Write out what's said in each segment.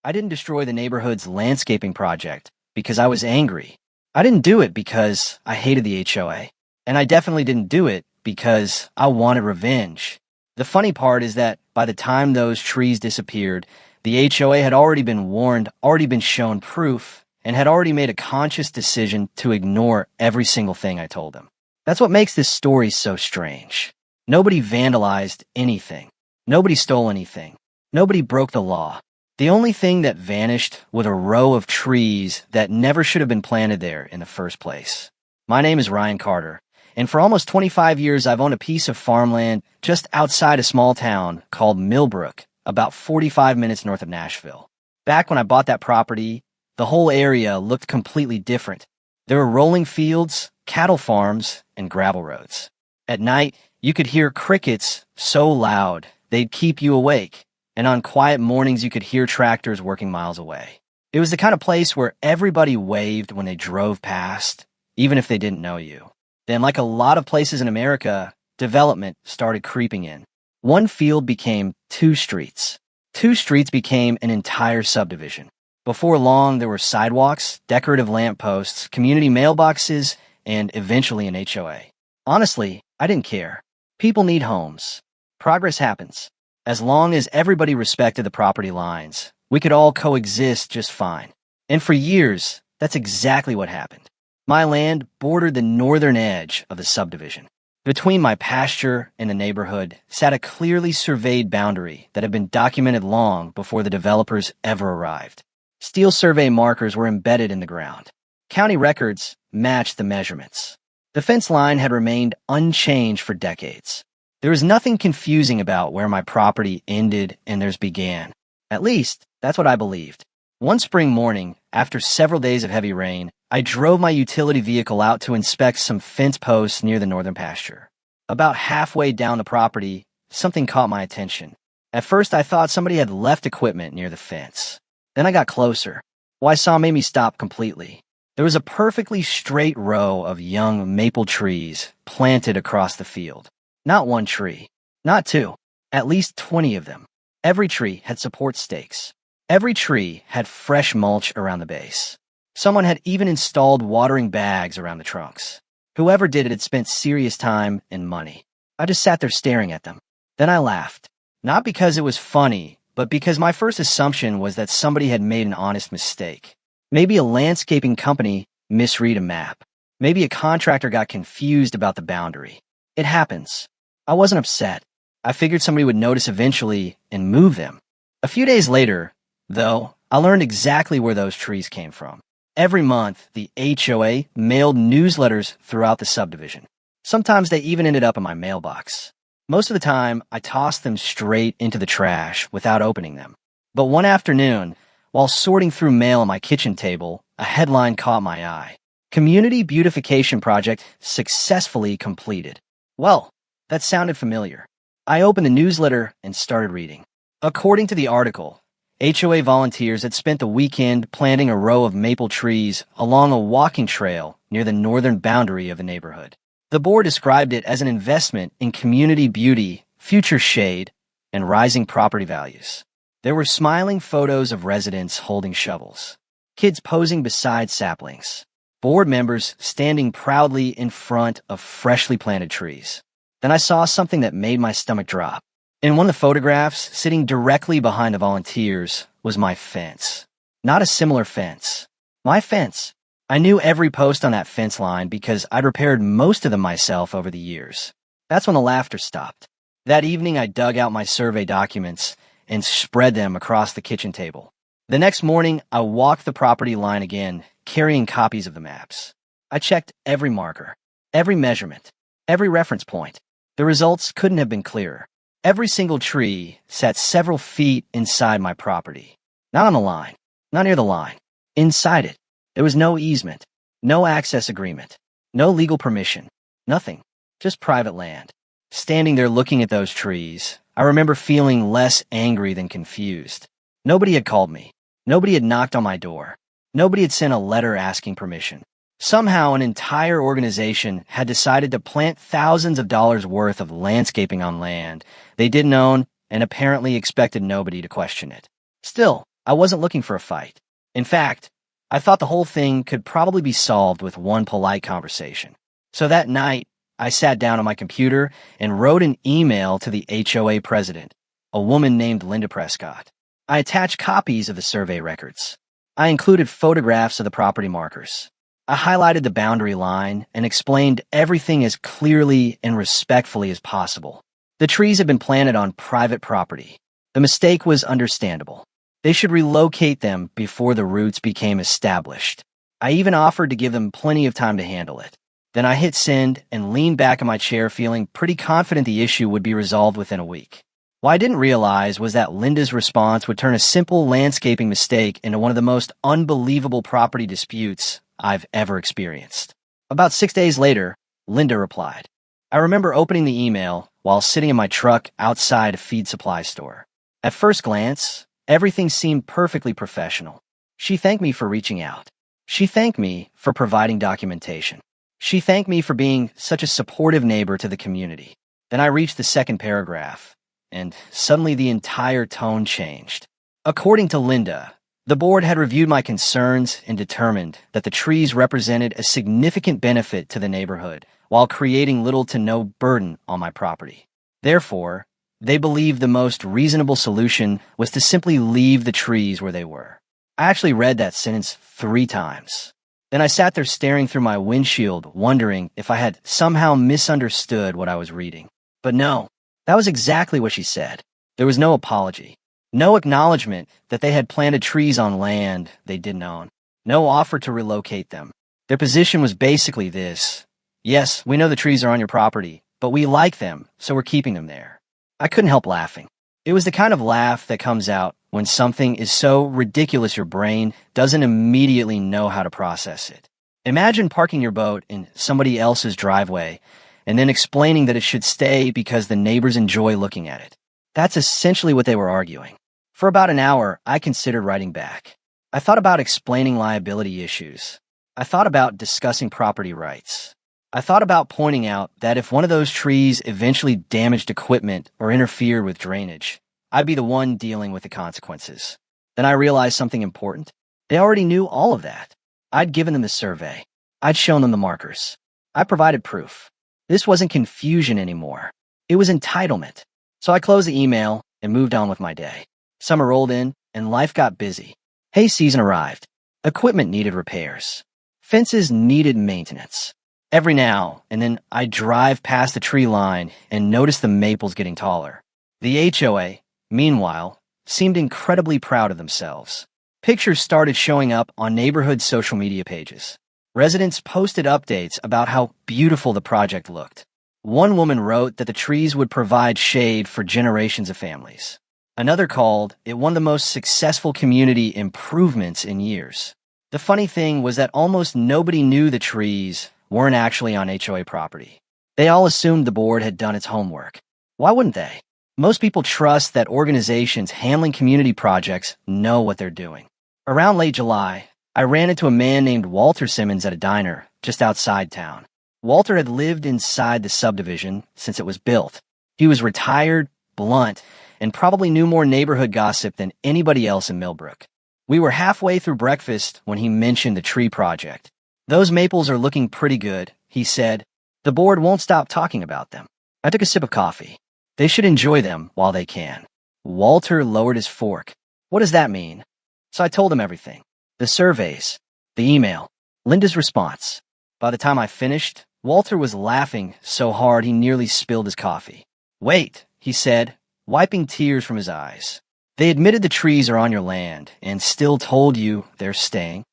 I didn't destroy the neighborhood's landscaping project because I was angry. I didn't do it because I hated the HOA. And I definitely didn't do it because I wanted revenge. The funny part is that by the time those trees disappeared, the HOA had already been warned, already been shown proof, and had already made a conscious decision to ignore every single thing I told them. That's what makes this story so strange. Nobody vandalized anything. Nobody stole anything. Nobody broke the law. The only thing that vanished was a row of trees that never should have been planted there in the first place. My name is Ryan Carter, and for almost 25 years I've owned a piece of farmland just outside a small town called Millbrook, about 45 minutes north of Nashville. Back when I bought that property, the whole area looked completely different. There were rolling fields, cattle farms, and gravel roads. At night, you could hear crickets so loud they'd keep you awake, and on quiet mornings you could hear tractors working miles away. It was the kind of place where everybody waved when they drove past, even if they didn't know you. Then, like a lot of places in America, development started creeping in. One field became 2 streets. 2 streets became an entire subdivision. Before long, there were sidewalks, decorative lampposts, community mailboxes, and eventually an HOA. Honestly, I didn't care. People need homes. Progress happens. As long as everybody respected the property lines, we could all coexist just fine. And for years, that's exactly what happened. My land bordered the northern edge of the subdivision. Between my pasture and the neighborhood sat a clearly surveyed boundary that had been documented long before the developers ever arrived. Steel survey markers were embedded in the ground. County records matched the measurements. The fence line had remained unchanged for decades. There was nothing confusing about where my property ended and theirs began. At least, that's what I believed. One spring morning, after several days of heavy rain, I drove my utility vehicle out to inspect some fence posts near the northern pasture. About halfway down the property, something caught my attention. At first, I thought somebody had left equipment near the fence. Then I got closer. What I saw made me stop completely. There was a perfectly straight row of young maple trees planted across the field. Not 1 tree, not 2, at least 20 of them. Every tree had support stakes. Every tree had fresh mulch around the base. Someone had even installed watering bags around the trunks. Whoever did it had spent serious time and money. I just sat there staring at them. Then I laughed. Not because it was funny, but because my first assumption was that somebody had made an honest mistake. Maybe a landscaping company misread a map. Maybe a contractor got confused about the boundary. It happens. I wasn't upset. I figured somebody would notice eventually and move them. A few days later, though, I learned exactly where those trees came from. Every month, the HOA mailed newsletters throughout the subdivision. Sometimes they even ended up in my mailbox. Most of the time, I tossed them straight into the trash without opening them. But one afternoon, while sorting through mail on my kitchen table, a headline caught my eye. Community Beautification Project Successfully Completed. Well, that sounded familiar. I opened the newsletter and started reading. According to the article, HOA volunteers had spent the weekend planting a row of maple trees along a walking trail near the northern boundary of the neighborhood. The board described it as an investment in community beauty, future shade, and rising property values. There were smiling photos of residents holding shovels, kids posing beside saplings, board members standing proudly in front of freshly planted trees. Then I saw something that made my stomach drop. In one of the photographs, sitting directly behind the volunteers, was my fence. Not a similar fence. My fence. I knew every post on that fence line because I'd repaired most of them myself over the years. That's when the laughter stopped. That evening, I dug out my survey documents and spread them across the kitchen table. The next morning, I walked the property line again, carrying copies of the maps. I checked every marker, every measurement, every reference point. The results couldn't have been clearer. Every single tree sat several feet inside my property. Not on the line, not near the line. Inside it, there was no easement, no access agreement, no legal permission, nothing, just private land. Standing there looking at those trees, I remember feeling less angry than confused. Nobody had called me. Nobody had knocked on my door. Nobody had sent a letter asking permission. Somehow an entire organization had decided to plant thousands of dollars worth of landscaping on land they didn't own and apparently expected nobody to question it. Still, I wasn't looking for a fight. In fact, I thought the whole thing could probably be solved with one polite conversation. So that night, I sat down on my computer and wrote an email to the HOA president, a woman named Linda Prescott. I attached copies of the survey records. I included photographs of the property markers. I highlighted the boundary line and explained everything as clearly and respectfully as possible. The trees had been planted on private property. The mistake was understandable. They should relocate them before the roots became established. I even offered to give them plenty of time to handle it. Then I hit send and leaned back in my chair feeling pretty confident the issue would be resolved within a week. What I didn't realize was that Linda's response would turn a simple landscaping mistake into one of the most unbelievable property disputes I've ever experienced. About 6 days later, Linda replied. I remember opening the email while sitting in my truck outside a feed supply store. At first glance, everything seemed perfectly professional. She thanked me for reaching out. She thanked me for providing documentation. She thanked me for being such a supportive neighbor to the community. Then I reached the second paragraph, and suddenly the entire tone changed. According to Linda, the board had reviewed my concerns and determined that the trees represented a significant benefit to the neighborhood while creating little to no burden on my property. Therefore, they believed the most reasonable solution was to simply leave the trees where they were. I actually read that sentence 3 times. Then I sat there staring through my windshield, wondering if I had somehow misunderstood what I was reading. But no, that was exactly what she said. There was no apology. No acknowledgement that they had planted trees on land they didn't own. No offer to relocate them. Their position was basically this. Yes, we know the trees are on your property, but we like them, so we're keeping them there. I couldn't help laughing. It was the kind of laugh that comes out when something is so ridiculous your brain doesn't immediately know how to process it. Imagine parking your boat in somebody else's driveway and then explaining that it should stay because the neighbors enjoy looking at it. That's essentially what they were arguing. For about an hour, I considered writing back. I thought about explaining liability issues. I thought about discussing property rights. I thought about pointing out that if one of those trees eventually damaged equipment or interfered with drainage, I'd be the one dealing with the consequences. Then I realized something important. They already knew all of that. I'd given them the survey. I'd shown them the markers. I provided proof. This wasn't confusion anymore. It was entitlement. So I closed the email and moved on with my day. Summer rolled in and life got busy. Hay season arrived. Equipment needed repairs. Fences needed maintenance. Every now and then I'd drive past the tree line and notice the maples getting taller. The HOA, meanwhile, seemed incredibly proud of themselves. Pictures started showing up on neighborhood social media pages. Residents posted updates about how beautiful the project looked. One woman wrote that the trees would provide shade for generations of families. Another called it one of the most successful community improvements in years. The funny thing was that almost nobody knew the trees weren't actually on HOA property. They all assumed the board had done its homework. Why wouldn't they? Most people trust that organizations handling community projects know what they're doing. Around late July, I ran into a man named Walter Simmons at a diner just outside town. Walter had lived inside the subdivision since it was built. He was retired, blunt, and probably knew more neighborhood gossip than anybody else in Millbrook. We were halfway through breakfast when he mentioned the tree project. Those maples are looking pretty good, he said. The board won't stop talking about them. I took a sip of coffee. They should enjoy them while they can. Walter lowered his fork. What does that mean? So I told him everything. The surveys, the email, Linda's response. By the time I finished, Walter was laughing so hard he nearly spilled his coffee. Wait, he said, wiping tears from his eyes. They admitted the trees are on your land and still told you they're staying?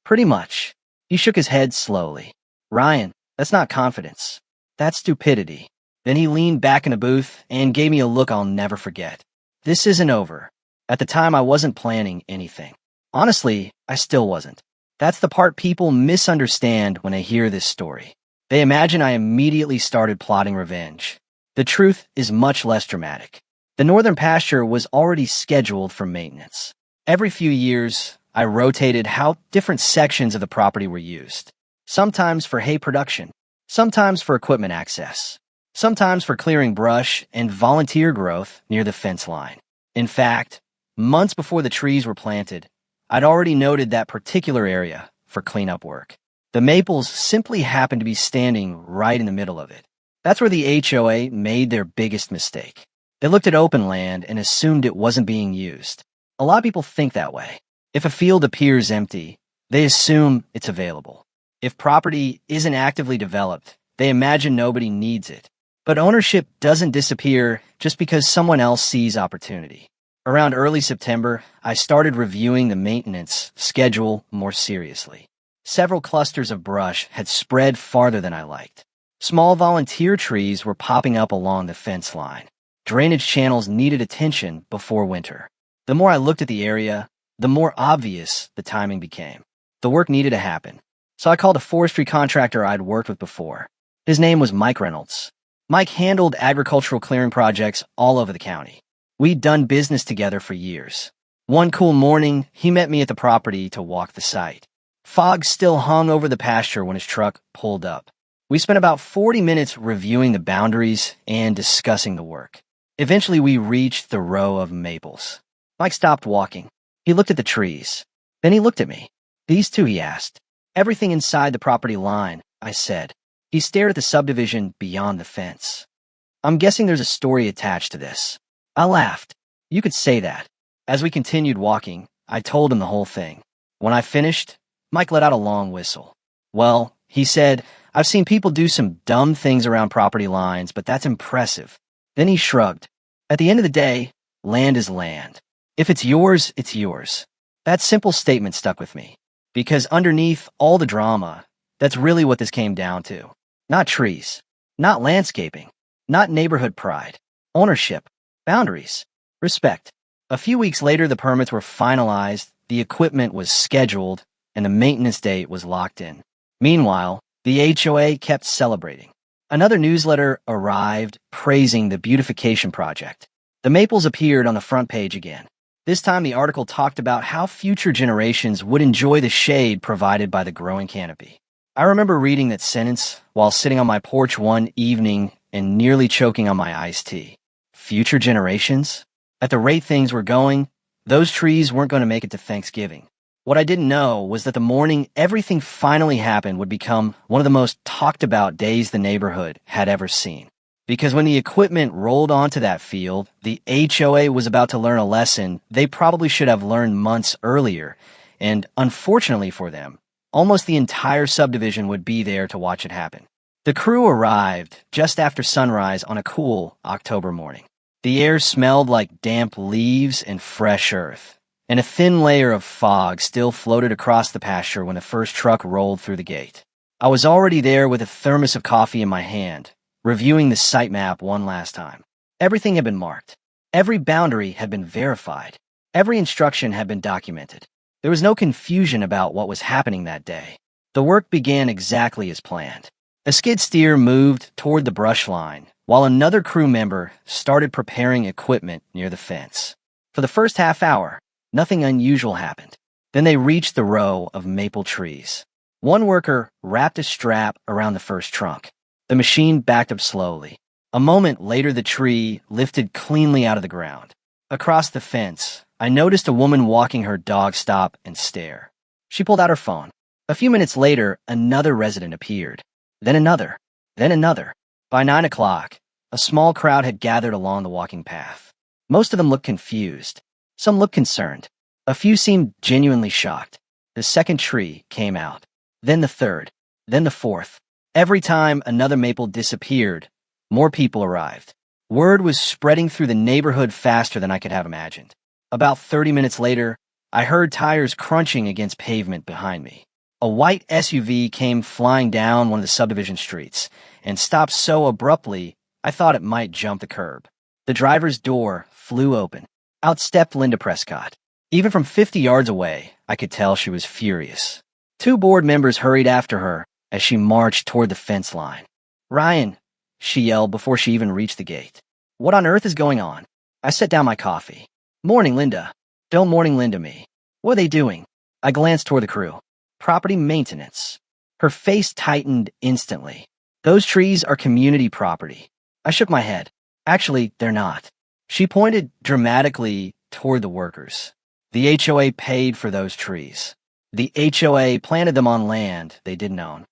Pretty much. He shook his head slowly. Ryan, that's not confidence. That's stupidity. Then he leaned back in the booth and gave me a look I'll never forget. This isn't over. At the time, I wasn't planning anything. Honestly, I still wasn't. That's the part people misunderstand when they hear this story. They imagine I immediately started plotting revenge. The truth is much less dramatic. The northern pasture was already scheduled for maintenance. Every few years, I rotated how different sections of the property were used. Sometimes for hay production, sometimes for equipment access, sometimes for clearing brush and volunteer growth near the fence line. In fact, Months before the trees were planted, I'd already noted that particular area for cleanup work. The maples simply happened to be standing right in the middle of it. That's where the HOA made their biggest mistake. They looked at open land and assumed it wasn't being used. A lot of people think that way. If a field appears empty, they assume it's available. If property isn't actively developed, they imagine nobody needs it. But ownership doesn't disappear just because someone else sees opportunity. Around early September, I started reviewing the maintenance schedule more seriously. Several clusters of brush had spread farther than I liked. Small volunteer trees were popping up along the fence line. Drainage channels needed attention before winter. The more I looked at the area, the more obvious the timing became. The work needed to happen. So I called a forestry contractor I'd worked with before. His name was Mike Reynolds. Mike handled agricultural clearing projects all over the county. We'd done business together for years. One cool morning, he met me at the property to walk the site. Fog still hung over the pasture when his truck pulled up. We spent about 40 minutes reviewing the boundaries and discussing the work. Eventually, we reached the row of maples. Mike stopped walking. He looked at the trees. Then he looked at me. "These two," he asked. "Everything inside the property line," I said. He stared at the subdivision beyond the fence. "I'm guessing there's a story attached to this." I laughed. "You could say that." As we continued walking, I told him the whole thing. When I finished, Mike let out a long whistle. "Well," he said, "I've seen people do some dumb things around property lines, but that's impressive." Then he shrugged. "At the end of the day, land is land. If it's yours, it's yours." That simple statement stuck with me, because underneath all the drama, that's really what this came down to. Not trees, not landscaping, not neighborhood pride, ownership, boundaries, respect. A few weeks later, the permits were finalized, the equipment was scheduled, and the maintenance date was locked in. Meanwhile, the HOA kept celebrating. Another newsletter arrived praising the beautification project. The maples appeared on the front page again. This time, the article talked about how future generations would enjoy the shade provided by the growing canopy. I remember reading that sentence while sitting on my porch one evening and nearly choking on my iced tea. Future generations? At the rate things were going, those trees weren't going to make it to Thanksgiving. What I didn't know was that the morning everything finally happened would become one of the most talked about days the neighborhood had ever seen. Because when the equipment rolled onto that field, the HOA was about to learn a lesson they probably should have learned months earlier, and unfortunately for them, almost the entire subdivision would be there to watch it happen. The crew arrived just after sunrise on a cool October morning. The air smelled like damp leaves and fresh earth, and a thin layer of fog still floated across the pasture when the first truck rolled through the gate. I was already there with a thermos of coffee in my hand, reviewing the site map one last time. Everything had been marked. Every boundary had been verified. Every instruction had been documented. There was no confusion about what was happening that day. The work began exactly as planned. A skid steer moved toward the brush line, while another crew member started preparing equipment near the fence. For the first half hour, nothing unusual happened. Then they reached the row of maple trees. One worker wrapped a strap around the first trunk. The machine backed up slowly. A moment later, the tree lifted cleanly out of the ground. Across the fence, I noticed a woman walking her dog stop and stare. She pulled out her phone. A few minutes later, another resident appeared. Then another. Then another. By 9 o'clock, a small crowd had gathered along the walking path. Most of them looked confused. Some looked concerned. A few seemed genuinely shocked. The second tree came out. Then the third. Then the fourth. Every time another maple disappeared, more people arrived. Word was spreading through the neighborhood faster than I could have imagined. About 30 minutes later, I heard tires crunching against pavement behind me. A white SUV came flying down one of the subdivision streets and stopped so abruptly I thought it might jump the curb. The driver's door flew open. Out stepped Linda Prescott. Even from 50 yards away, I could tell she was furious. Two board members hurried after her as she marched toward the fence line. "Ryan," she yelled before she even reached the gate. "What on earth is going on?" I set down my coffee. "Morning, Linda." "Don't morning Linda me. What are they doing?" I glanced toward the crew. "Property maintenance." Her face tightened instantly. "Those trees are community property." I shook my head. "Actually, they're not." She pointed dramatically toward the workers. The HOA paid for those trees. The HOA planted them on land they didn't own.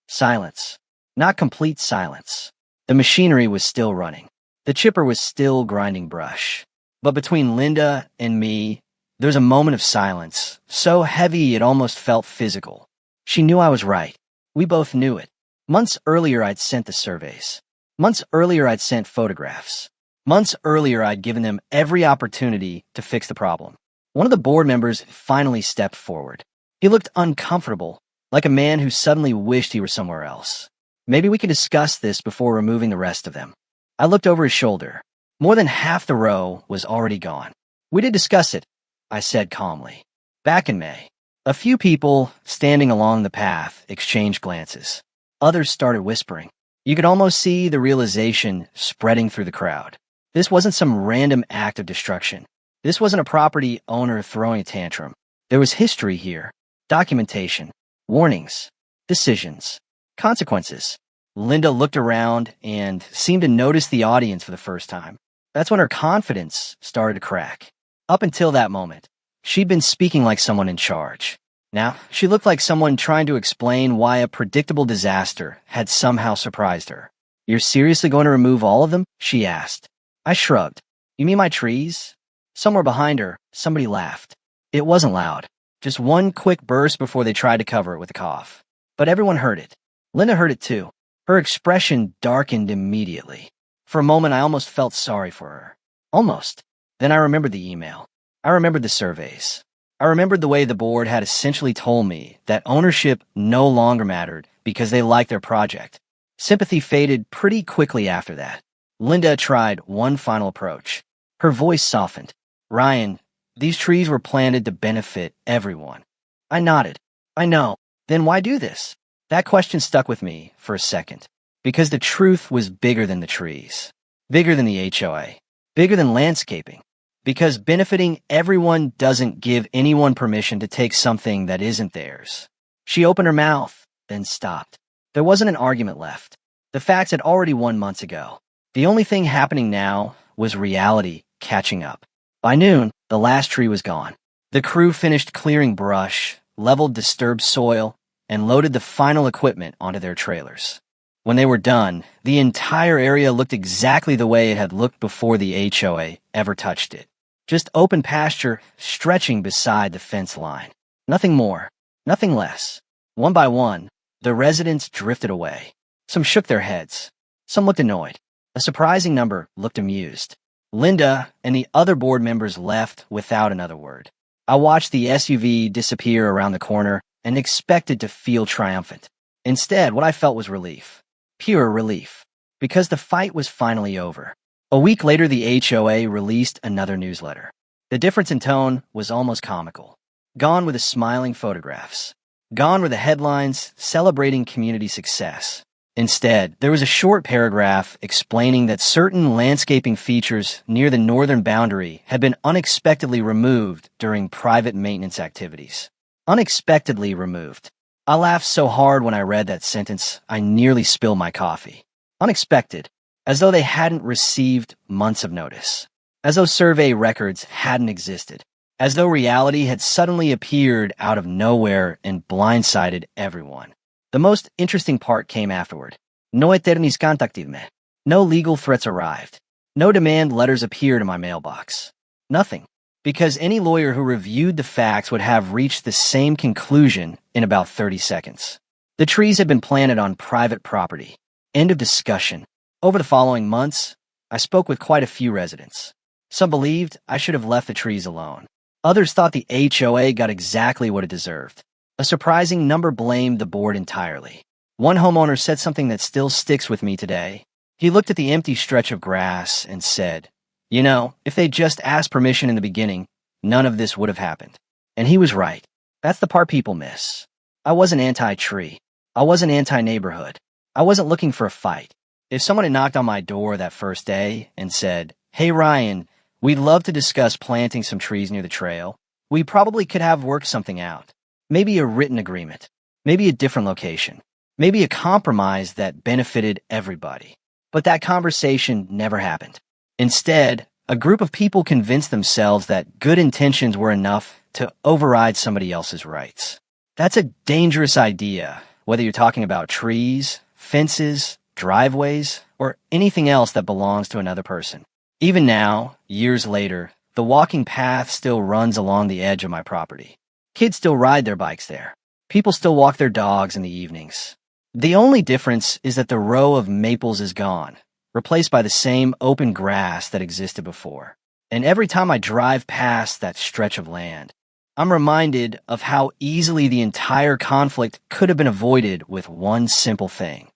Silence. Not complete silence. The machinery was still running. The chipper was still grinding brush. But between Linda and me, there was a moment of silence, so heavy it almost felt physical. She knew I was right. We both knew it. Months earlier, I'd sent the surveys. Months earlier, I'd sent photographs. Months earlier, I'd given them every opportunity to fix the problem. One of the board members finally stepped forward. He looked uncomfortable, like a man who suddenly wished he were somewhere else. Maybe we could discuss this before removing the rest of them. I looked over his shoulder. More than half the row was already gone. We did discuss it, I said calmly. Back in May. A few people standing along the path exchanged glances. Others started whispering. You could almost see the realization spreading through the crowd. This wasn't some random act of destruction. This wasn't a property owner throwing a tantrum. There was history here. Documentation. Warnings. Decisions. Consequences. Linda looked around and seemed to notice the audience for the first time. That's when her confidence started to crack. Up until that moment, she'd been speaking like someone in charge. Now, she looked like someone trying to explain why a predictable disaster had somehow surprised her. You're seriously going to remove all of them? She asked. I shrugged. You mean my trees? Somewhere behind her, somebody laughed. It wasn't loud. Just one quick burst before they tried to cover it with a cough. But everyone heard it. Linda heard it too. Her expression darkened immediately. For a moment, I almost felt sorry for her. Almost. Then I remembered the email. I remembered the surveys. I remembered the way the board had essentially told me that ownership no longer mattered because they liked their project. Sympathy faded pretty quickly after that. Linda tried one final approach. Her voice softened. Ryan, these trees were planted to benefit everyone. I nodded. I know. Then why do this? That question stuck with me for a second. Because the truth was bigger than the trees. Bigger than the HOA. Bigger than landscaping. Because benefiting everyone doesn't give anyone permission to take something that isn't theirs. She opened her mouth, then stopped. There wasn't an argument left. The facts had already won months ago. The only thing happening now was reality catching up. By noon, the last tree was gone. The crew finished clearing brush, leveled disturbed soil, and loaded the final equipment onto their trailers. When they were done, the entire area looked exactly the way it had looked before the HOA ever touched it. Just open pasture stretching beside the fence line. Nothing more, nothing less. One by one, the residents drifted away. Some shook their heads. Some looked annoyed. A surprising number looked amused. Linda and the other board members left without another word. I watched the SUV disappear around the corner and expected to feel triumphant. Instead, what I felt was relief. Pure relief. Because the fight was finally over. A week later, the HOA released another newsletter. The difference in tone was almost comical. Gone were the smiling photographs. Gone were the headlines celebrating community success. Instead, there was a short paragraph explaining that certain landscaping features near the northern boundary had been unexpectedly removed during private maintenance activities. Unexpectedly removed. I laughed so hard when I read that sentence, I nearly spilled my coffee. Unexpected. As though they hadn't received months of notice. As though survey records hadn't existed. As though reality had suddenly appeared out of nowhere and blindsided everyone. The most interesting part came afterward. No eternis contactidme. No legal threats arrived. No demand letters appeared in my mailbox. Nothing. Because any lawyer who reviewed the facts would have reached the same conclusion in about 30 seconds. The trees had been planted on private property. End of discussion. Over the following months, I spoke with quite a few residents. Some believed I should have left the trees alone. Others thought the HOA got exactly what it deserved. A surprising number blamed the board entirely. One homeowner said something that still sticks with me today. He looked at the empty stretch of grass and said, "You know, if they'd just asked permission in the beginning, none of this would have happened." And he was right. That's the part people miss. I wasn't anti-tree. I wasn't anti-neighborhood. I wasn't looking for a fight. If someone had knocked on my door that first day and said, "Hey Ryan, we'd love to discuss planting some trees near the trail," we probably could have worked something out. Maybe a written agreement. Maybe a different location. Maybe a compromise that benefited everybody. But that conversation never happened. Instead, A group of people convinced themselves that good intentions were enough to override somebody else's rights. That's a dangerous idea, whether you're talking about trees, fences, driveways, or anything else that belongs to another person. Even now, years later, the walking path still runs along the edge of my property. Kids still ride their bikes there. People still walk their dogs in the evenings. The only difference is that the row of maples is gone, replaced by the same open grass that existed before. And every time I drive past that stretch of land, I'm reminded of how easily the entire conflict could have been avoided with one simple thing: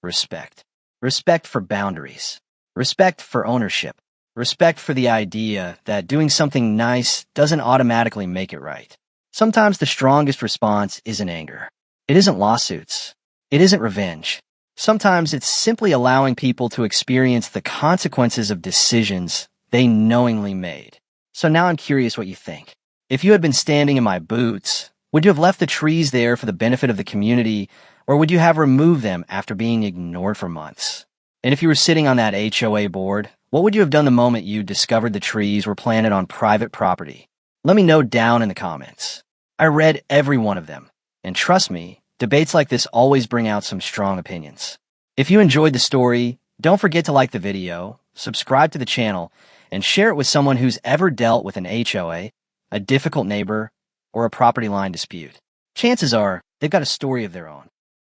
respect. Respect for boundaries. Respect for ownership. Respect for the idea that doing something nice doesn't automatically make it right. Sometimes the strongest response isn't anger. It isn't lawsuits. It isn't revenge. Sometimes it's simply allowing people to experience the consequences of decisions they knowingly made. So now I'm curious what you think. If you had been standing in my boots, would you have left the trees there for the benefit of the community, or would you have removed them after being ignored for months? And if you were sitting on that HOA board, what would you have done the moment you discovered the trees were planted on private property? Let me know down in the comments. I read every one of them, and trust me, debates like this always bring out some strong opinions. If you enjoyed the story, don't forget to like the video, subscribe to the channel, and share it with someone who's ever dealt with an HOA, a difficult neighbor, or a property line dispute. Chances are they've got a story of their own.